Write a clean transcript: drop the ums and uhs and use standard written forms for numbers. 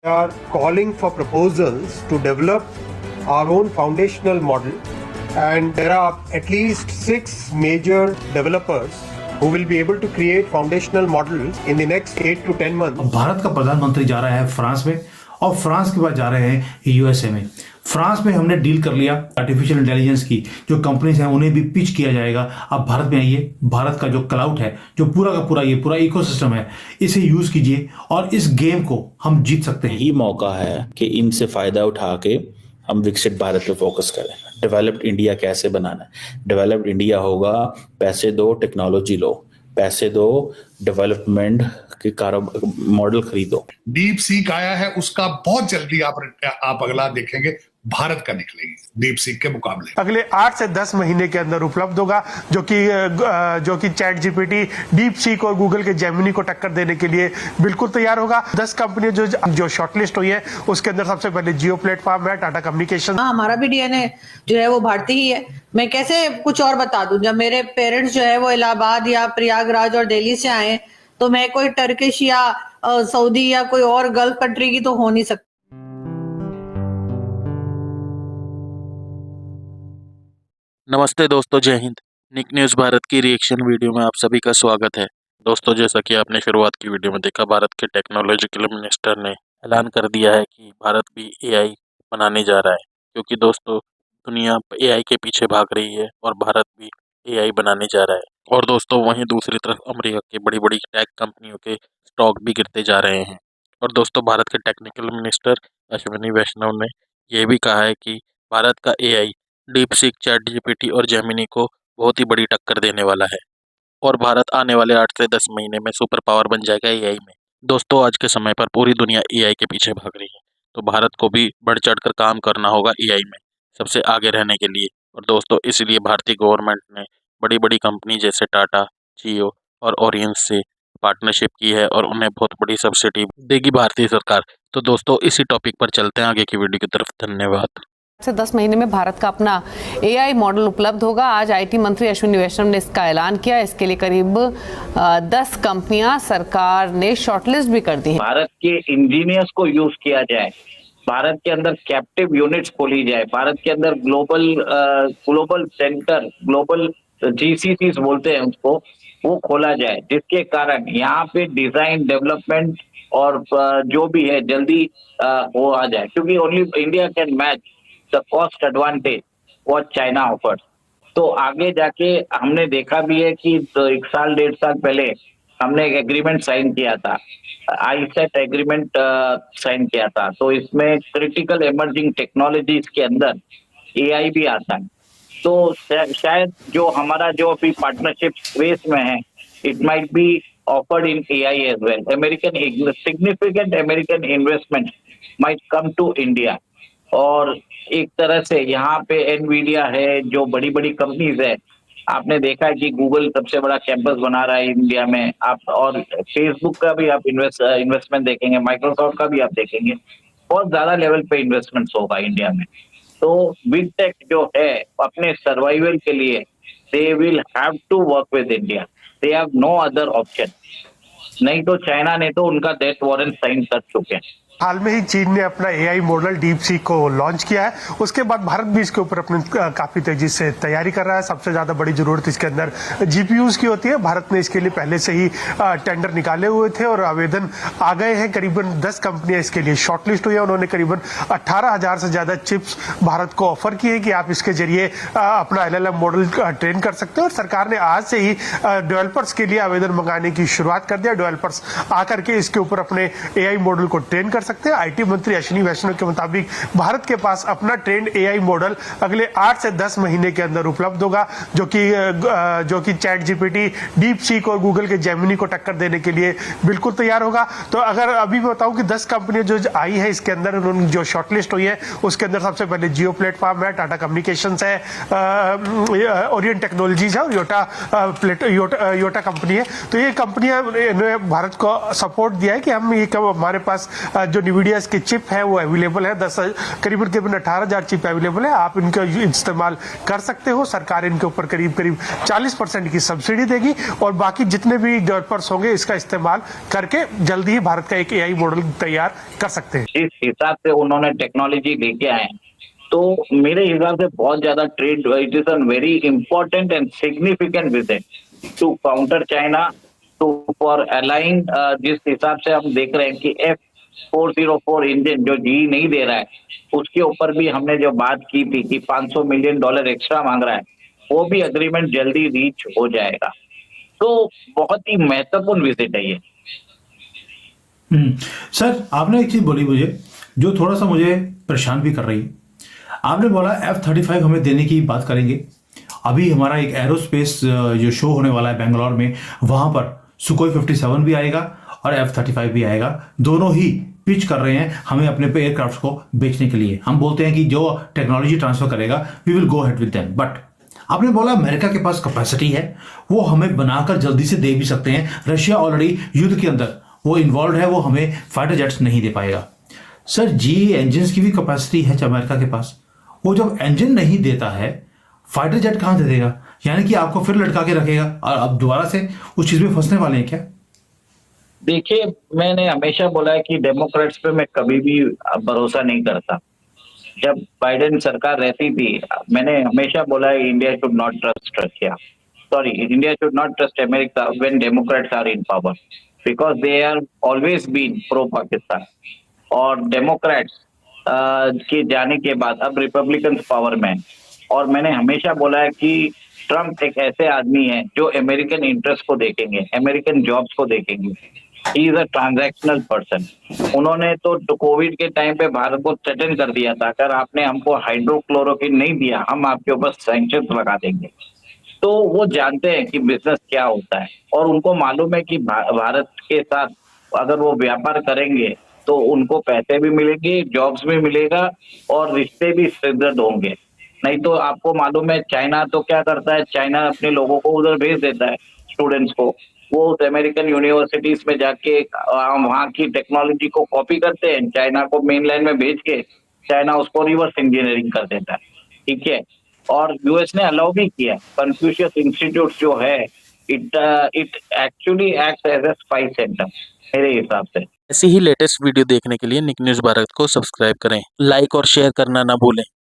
are calling for proposals to develop our own foundational model, and there are at least 6 major developers who will be able to create foundational models in the next 8 to 10 months. Bharat का प्रधानमंत्री जा रहा है France में और France के बाद जा रहे हैं यूएसए में। फ्रांस में हमने डील कर लिया आर्टिफिशियल इंटेलिजेंस की जो कंपनीज हैं उन्हें भी पिच किया जाएगा। अब भारत में आइए, भारत का जो क्लाउड है, जो पूरा का पूरा ये पूरा इकोसिस्टम है, इसे यूज कीजिए और इस गेम को हम जीत सकते हैं। यही मौका है कि इनसे फायदा उठा के हम विकसित भारत पे फोकस करें। डेवलप्ड इंडिया कैसे बनाना है? डेवलप्ड इंडिया होगा पैसे दो, टेक्नोलॉजी लो, पैसे दो, डेवलपमेंट के मॉडल खरीदो। डीप सीक आया है, उसका बहुत जल्दी आप अगला देखेंगे भारत का निकलेगी डीप सीक के मुकाबले। अगले 8 से 10 महीने के अंदर उपलब्ध होगा, जो कि चैट जीपीटी, डीप सीक और गूगल के जेमिनी को टक्कर देने के लिए बिल्कुल तैयार होगा। 10 कंपनियां जो शॉर्टलिस्ट हुई है उसके अंदर सबसे पहले जियो प्लेटफॉर्म है, टाटा कम्युनिकेशन। हमारा भी डीएनए जो है वो भारतीय ही है। मैं कैसे कुछ और बता दूं? जब मेरे पेरेंट्स जो है वो इलाहाबाद या प्रयागराज और दिल्ली से आए तो मैं कोई टर्किश या सऊदी या कोई और गल्फ कंट्री की तो हो नहीं सकती। नमस्ते दोस्तों, जय हिंद। निक न्यूज़ भारत की रिएक्शन वीडियो में आप सभी का स्वागत है। दोस्तों, जैसा कि आपने शुरुआत की वीडियो में देखा, भारत के टेक्नोलॉजिकल मिनिस्टर ने ऐलान कर दिया है कि भारत भी एआई बनाने जा रहा है, क्योंकि दोस्तों दुनिया एआई के पीछे भाग रही है और भारत भी एआई बनाने जा रहा है। और दोस्तों वहीं दूसरी तरफ अमेरिका की बड़ी बड़ी टेक कंपनियों के स्टॉक भी गिरते जा रहे हैं। और दोस्तों भारत के टेक्निकल मिनिस्टर अश्विनी वैष्णव ने यह भी कहा है कि भारत का AI deep seek, chat GPT और जेमिनी को बहुत ही बड़ी टक्कर देने वाला है और भारत आने वाले 8 से 10 महीने में सुपर पावर बन जाएगा एआई में। दोस्तों आज के समय पर पूरी दुनिया एआई के पीछे भाग रही है, तो भारत को भी बढ़ चढ़कर काम करना होगा एआई में सबसे आगे रहने के लिए। और दोस्तों इसलिए भारतीय गवर्नमेंट ने बड़ी बड़ी कंपनी जैसे टाटा, जियो और ओरियंस से पार्टनरशिप की है और उन्हें बहुत बड़ी सब्सिडी देगी भारतीय सरकार। तो दोस्तों इसी टॉपिक पर चलते हैं आगे की वीडियो की तरफ। धन्यवाद। से 10 महीने में भारत का अपना एआई मॉडल उपलब्ध होगा। आज आईटी मंत्री अश्विनी वैष्णव ने इसका ऐलान किया। इसके लिए करीब 10 कंपनियां सरकार ने शॉर्टलिस्ट भी कर दी है। भारत के इंजीनियर्स को यूज किया जाए, भारत के अंदर कैप्टिव यूनिट्स खोली जाए, भारत के अंदर ग्लोबल सेंटर, ग्लोबल जीसीसीज बोलते हैं उसको, वो खोला जाए, जिसके कारण यहाँ पे डिजाइन, डेवलपमेंट और जो भी है जल्दी वो आ जाए, क्योंकि only India can match the cost advantage what China offers. तो आगे जाके हमने देखा भी है कि 1 साल 1.5 साल पहले हमने एक एग्रीमेंट साइन किया था, आईसेट एग्रीमेंट साइन किया था। तो इसमें क्रिटिकल इमर्जिंग टेक्नोलॉजीज के अंदर एआई भी आता है। तो शायद जो हमारा जो अभी पार्टनरशिप स्पेस में है, it might be offered in AI as well. Significant American investment might come to India. और एक तरह से यहाँ पे एनवीडिया है, जो बड़ी बड़ी कंपनीज है, आपने देखा है कि गूगल सबसे बड़ा कैंपस बना रहा है इंडिया में, आप और फेसबुक का भी आप इन्वेस्टमेंट देखेंगे, माइक्रोसॉफ्ट का भी आप देखेंगे, बहुत ज्यादा लेवल पे इन्वेस्टमेंट्स होगा इंडिया में। तो बिग टेक जो है अपने सर्वाइवल के लिए they will have to work with India, they have no other option. नहीं तो चाइना ने तो उनका डेथ वारंट साइन कर चुके हैं। हाल में ही चीन ने अपना एआई मॉडल डीप सीक को लॉन्च किया है। उसके बाद भारत भी इसके ऊपर अपनी काफी तेजी से तैयारी कर रहा है। सबसे ज्यादा बड़ी जरूरत इसके अंदर जीपीयूज की होती है। भारत ने इसके लिए पहले से ही टेंडर निकाले हुए थे और आवेदन आ गए हैं। करीबन 10 कंपनियां इसके लिए शॉर्टलिस्ट हुई है। उन्होंने करीबन 18,000 से ज्यादा चिप्स भारत को ऑफर किए कि आप इसके जरिए अपना एलएलएम मॉडल ट्रेन कर सकते हो। और सरकार ने आज से ही डेवलपर्स के लिए आवेदन मंगाने की शुरुआत कर दिया। डेवलपर्स आकर के इसके ऊपर अपने एआई मॉडल को ट्रेन कर सकते हैं। आईटी मंत्री अश्विनी वैष्णव के मुताबिक भारत के पास अपना ट्रेंड एआई मॉडल अगले 8 से 10 महीने के अंदर उपलब्ध होगा, जो कि चैट जीपीटी, डीप सीक और गूगल के जेमिनी को टक्कर देने के लिए बिल्कुल तैयार होगा। तो अगर अभी मैं बताऊं कि 10 कंपनियां जो आई है इसके अंदर, उन्होंने जो शॉर्टलिस्ट हुई है उसके अंदर सबसे पहले जियो प्लेटफॉर्म है, टाटा कम्युनिकेशन है, ओरियंट टेक्नोलॉजीज है और योटा कंपनी है। तो ये कंपनियां ने भारत को सपोर्ट दिया है कि हम ये हमारे पास जो NVIDIA के चिप है वो अवेलेबल है, करीबन 18,000 चिप अवेलेबल है। आप इनका इस्तेमाल कर सकते हो। सरकार इनके ऊपर करीब 40% की सब्सिडी देगी और बाकी जितने भी डेवलपर्स होंगे इसका इस्तेमाल करके जल्दी ही भारत का एक AI मॉडल तैयार कर सकते हैं। जिस हिसाब से उन्होंने टेक्नोलॉजी लेके आए तो मेरे हिसाब से बहुत ज्यादा trade, it is a very important and significant visit to counter China, to for align. जिस हिसाब से हम देख रहे हैं कि F404 इंजन जो GE नहीं दे रहा है, उसके ऊपर भी हमने जो बात की थी कि $500 मिलियन एक्स्ट्रा मांग रहा है, वो भी अग्रीमेंट जल्दी रीच हो जाएगा। तो बहुत ही महत्वपूर्ण विजिट है ये। सर, आपने एक चीज बोली मुझे जो थोड़ा सा मुझे परेशान भी कर रही है। आपने बोला F-35 हमें देने की बात करेंगे। अभी हमारा एक एरोस्पेस जो शो होने वाला है बेंगलोर में, वहां पर सुकोई 57 भी आएगा और F-35 भी आएगा। दोनों ही पिच कर रहे हैं हमें अपने पे एयरक्राफ्ट को बेचने के लिए। हम बोलते हैं कि जो टेक्नोलॉजी ट्रांसफर करेगा we will go head with them. But आपने बोला अमेरिका के पास कैपेसिटी है, वो हमें बनाकर जल्दी से दे भी सकते हैं। रशिया ऑलरेडी युद्ध के अंदर वो इन्वॉल्व है, वो हमें फाइटर जेट्स नहीं दे पाएगा। सर, GE इंजन की भी कैपेसिटी है अमेरिका के पास। वो जब इंजन नहीं देता है, फाइटर जेट कहां दे देगा? यानी कि आपको फिर लटका के रखेगा और अब दोबारा से उस चीज में फंसने वाले हैं क्या? देखिए, मैंने हमेशा बोला है कि डेमोक्रेट्स पे मैं कभी भी भरोसा नहीं करता। जब बाइडेन सरकार रहती थी, मैंने हमेशा बोला है India should not trust Russia, sorry, India should not trust America when Democrats are in power, because they are always been pro Pakistan. और डेमोक्रेट्स के जाने के बाद अब रिपब्लिकन पावर में, और मैंने हमेशा बोला है कि ट्रम्प एक ऐसे आदमी है जो अमेरिकन इंटरेस्ट को देखेंगे, अमेरिकन जॉब्स को देखेंगे। He is a transactional person. उन्होंने तो कोविड के टाइम पे भारत को थ्रेटन कर दिया था, अगर आपने हमको हाइड्रोक्लोरोक्विन नहीं दिया हम आपके ऊपर सैंक्शंस लगा देंगे। तो वो जानते हैं कि बिजनेस क्या होता है और उनको मालूम है कि भारत के साथ अगर वो व्यापार करेंगे तो उनको पैसे भी मिलेंगे, जॉब्स भी मिलेगा और रिश्ते भी सुदृढ़ होंगे। नहीं तो आपको मालूम है चाइना तो क्या करता है, चाइना अपने लोगों को उधर भेज देता है, स्टूडेंट्स को। वो उस अमेरिकन यूनिवर्सिटीज में जाके वहाँ की टेक्नोलॉजी को कॉपी करते हैं, चाइना को मेनलैंड में भेज के चाइना उसको रिवर्स इंजीनियरिंग कर देता है, ठीक है। और यूएस ने अलाउ भी किया। कन्फ्यूशियस इंस्टीट्यूट जो है, it actually acts as a spy centre मेरे हिसाब से। ऐसी ही लेटेस्ट वीडियो देखने के लिए निक न्यूज़ भारत को सब्सक्राइब करें, लाइक और शेयर करना ना भूलें।